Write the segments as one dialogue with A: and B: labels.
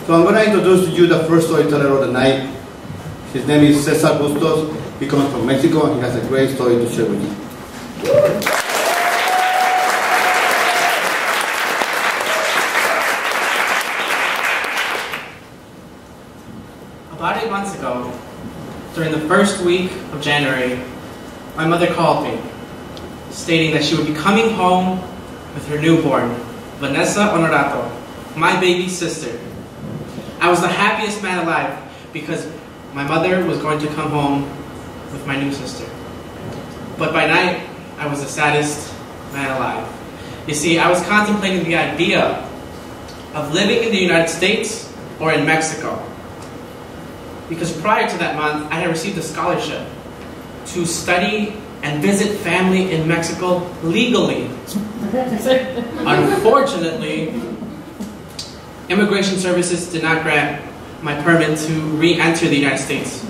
A: So I'm going to introduce to you the first storyteller of the night. His name is Cesar Bustos. He comes from Mexico and he has a great story to share with you.
B: About 8 months ago, during the first week of January, my mother called me, stating that she would be coming home with her newborn, Vanessa Honorato, my baby sister. I was the happiest man alive because my mother was going to come home with my new sister. But by night, I was the saddest man alive. You see, I was contemplating the idea of living in the United States or in Mexico. Because prior to that month, I had received a scholarship to study and visit family in Mexico legally. Unfortunately, immigration services did not grant my permit to re-enter the United States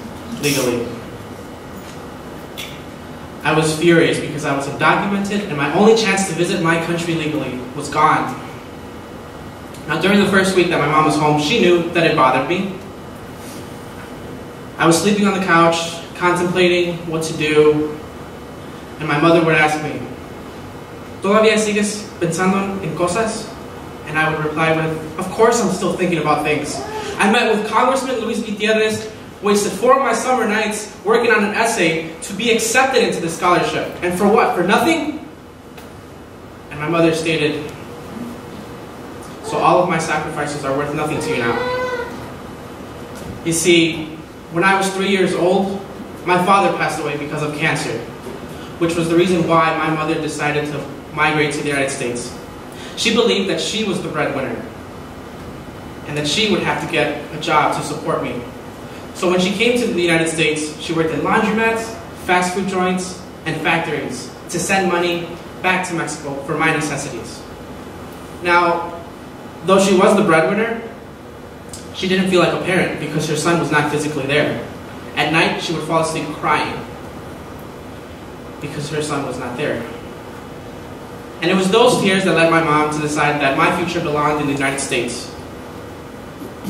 B: legally. I was furious because I was undocumented and my only chance to visit my country legally was gone. Now, during the first week that my mom was home, she knew that it bothered me. I was sleeping on the couch, contemplating what to do, and my mother would ask me, ¿Todavía sigues pensando en cosas? And I would reply with, of course I'm still thinking about things. I met with Congressman Luis Gutierrez, wasted 4 of my summer nights working on an essay to be accepted into the scholarship. And for what? For nothing? And my mother stated, so all of my sacrifices are worth nothing to you now. You see, when I was 3 years old, my father passed away because of cancer, which was the reason why my mother decided to migrate to the United States. She believed that she was the breadwinner and that she would have to get a job to support me. So when she came to the United States, she worked in laundromats, fast food joints, and factories to send money back to Mexico for my necessities. Now, though she was the breadwinner, she didn't feel like a parent because her son was not physically there. At night, she would fall asleep crying because her son was not there. And it was those tears that led my mom to decide that my future belonged in the United States.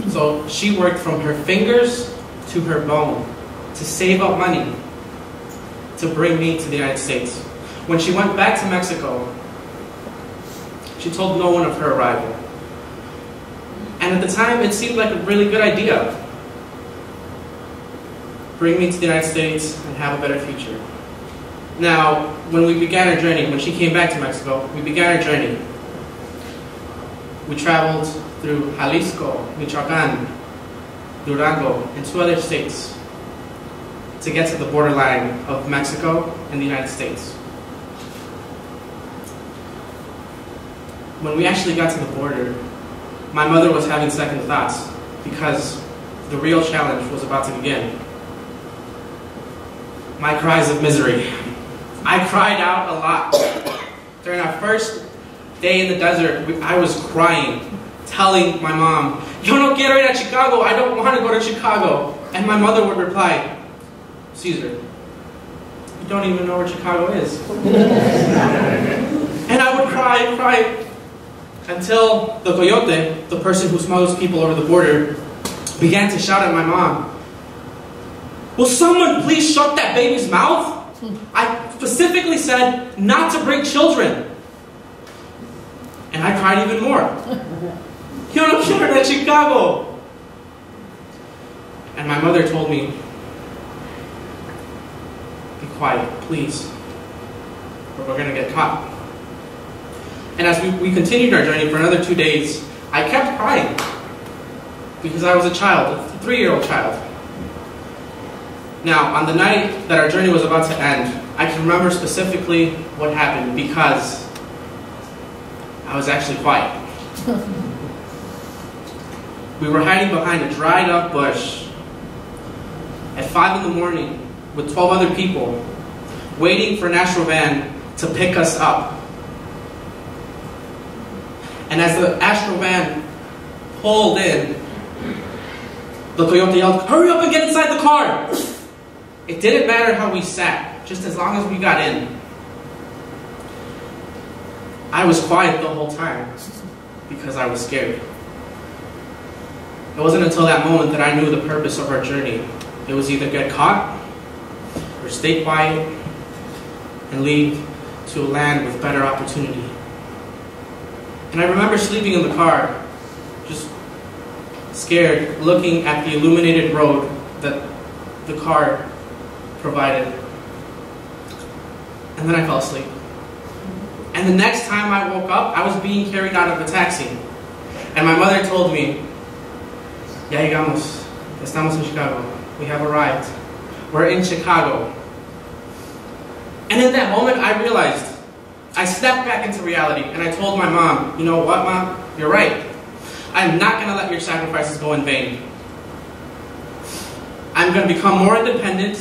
B: So she worked from her fingers to her bone to save up money to bring me to the United States. When she went back to Mexico, she told no one of her arrival. And at the time, it seemed like a really good idea. Bring me to the United States and have a better future. Now, when we began our journey, when she came back to Mexico, we began our journey. We traveled through Jalisco, Michoacan, Durango, and 2 other states to get to the borderline of Mexico and the United States. When we actually got to the border, my mother was having second thoughts because the real challenge was about to begin. My cries of misery. I cried out a lot. During our first day in the desert, I was crying, telling my mom, "Yo no quiero ir a Chicago, I don't want to go to Chicago." And my mother would reply, "Cesar, you don't even know where Chicago is." And I would cry and cry until the coyote, the person who smuggles people over the border, began to shout at my mom, "Will someone please shut that baby's mouth? I specifically said not to bring children." And I cried even more. "Yo no quiero ir a Chicago." And my mother told me, "Be quiet, please, or we're going to get caught." And as we continued our journey for another 2 days, I kept crying because I was a child, a 3-year-old child. Now, on the night that our journey was about to end, I can remember specifically what happened because I was actually quiet. We were hiding behind a dried up bush at 5 in the morning with 12 other people waiting for an Astro van to pick us up. And as the Astro van pulled in, the coyote yelled, "Hurry up and get inside the car!" It didn't matter how we sat, just as long as we got in. I was quiet the whole time because I was scared. It wasn't until that moment that I knew the purpose of our journey. It was either get caught or stay quiet and lead to a land with better opportunity. And I remember sleeping in the car, just scared, looking at the illuminated road that the car provided. And then I fell asleep. And the next time I woke up, I was being carried out of the taxi. And my mother told me, "Ya llegamos, estamos en Chicago. We have arrived. We're in Chicago." And in that moment, I realized, I stepped back into reality, and I told my mom, "You know what, Mom? You're right. I'm not going to let your sacrifices go in vain. I'm going to become more independent,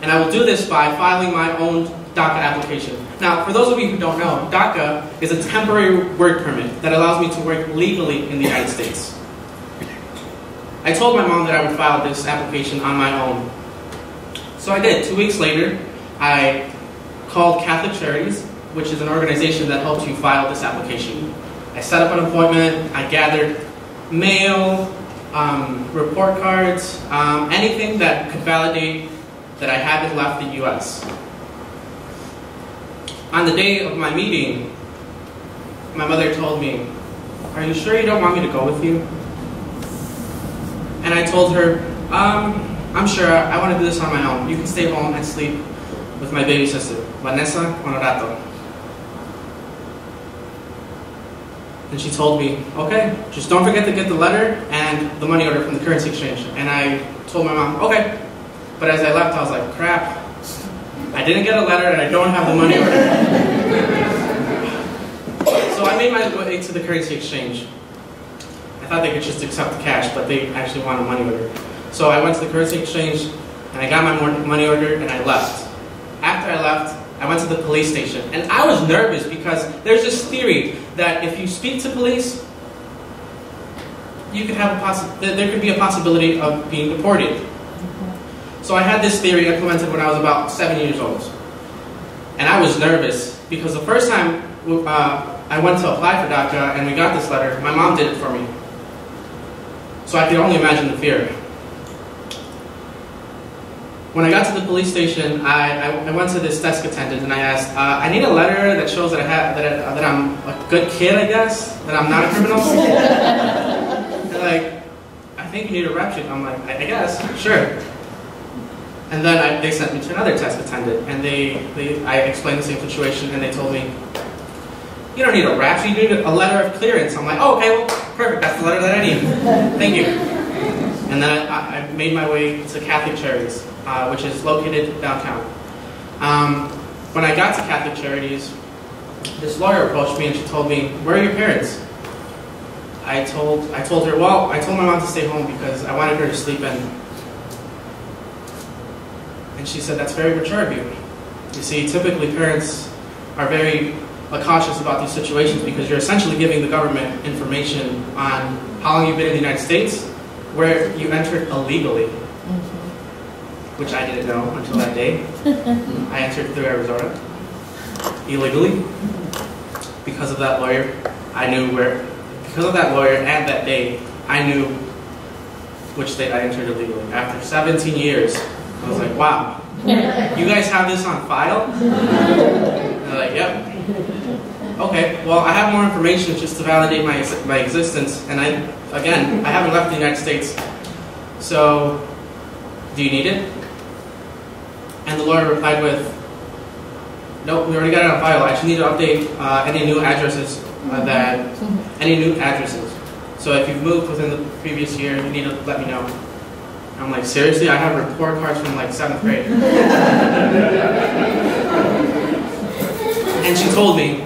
B: and I will do this by filing my own DACA application." Now, for those of you who don't know, DACA is a temporary work permit that allows me to work legally in the United States. I told my mom that I would file this application on my own. So I did. 2 weeks later, I called Catholic Charities, which is an organization that helps you file this application. I set up an appointment, I gathered mail, report cards, anything that could validate that I haven't left the US. On the day of my meeting, my mother told me, "Are you sure you don't want me to go with you?" And I told her, "I'm sure, I want to do this on my own. You can stay home and sleep with my baby sister, Vanessa Honorato." And she told me, "Okay, just don't forget to get the letter and the money order from the currency exchange." And I told my mom, "Okay." But as I left, I was like, crap, I didn't get a letter and I don't have the money order. So I made my way to the currency exchange. I thought they could just accept the cash, but they actually want a money order. So I went to the currency exchange and I got my money order and I left. After I left, I went to the police station, and I was nervous because there's this theory that if you speak to police, you could have there could be a possibility of being deported. So I had this theory implemented when I was about 7 years old, and I was nervous because the first time I went to apply for DACA and we got this letter, my mom did it for me. So I could only imagine the fear. When I got to the police station, I went to this desk attendant and I asked, "I need a letter that shows that that I'm a good kid, I guess, that I'm not a criminal." They're like, "I think you need a rap sheet." I'm like, I guess, sure. And then they sent me to another desk attendant, and I explained the same situation, and they told me, "You don't need a rap sheet, you need a letter of clearance." I'm like, "Oh, okay, well, perfect, that's the letter that I need. Thank you." And then I made my way to Catholic Charities, which is located downtown. When I got to Catholic Charities, this lawyer approached me and she told me, "Where are your parents?" I told her, "Well, I told my mom to stay home because I wanted her to sleep in." And she said, "That's very mature of you. You see, typically parents are very cautious about these situations because you're essentially giving the government information on how long you've been in the United States, where you entered illegally," which I didn't know until that day. I entered through Arizona illegally. Because of that lawyer, because of that lawyer and that day, I knew which state I entered illegally. After 17 years, I was like, "Wow, you guys have this on file?" And they're like, "Yep." Okay, well, I have more information just to validate my existence, and I haven't left the United States, so do you need it? And the lawyer replied with, "Nope, we already got it on file. I just need to update any new addresses So if you've moved within the previous year, you need to let me know." I'm like, "Seriously? I have report cards from like 7th grade." And she told me,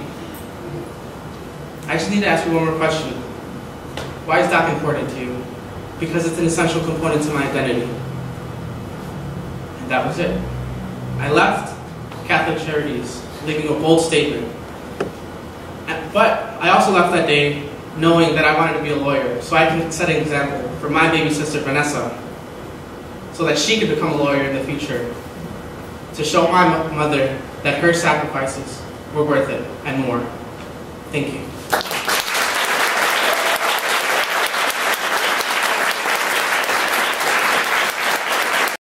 B: "I just need to ask you one more question. Why is DACA important to you?" "Because it's an essential component to my identity." And that was it. I left Catholic Charities, leaving a bold statement. But I also left that day knowing that I wanted to be a lawyer, so I can set an example for my baby sister, Vanessa, so that she could become a lawyer in the future, to show my mother that her sacrifices were worth it and more. Thank you.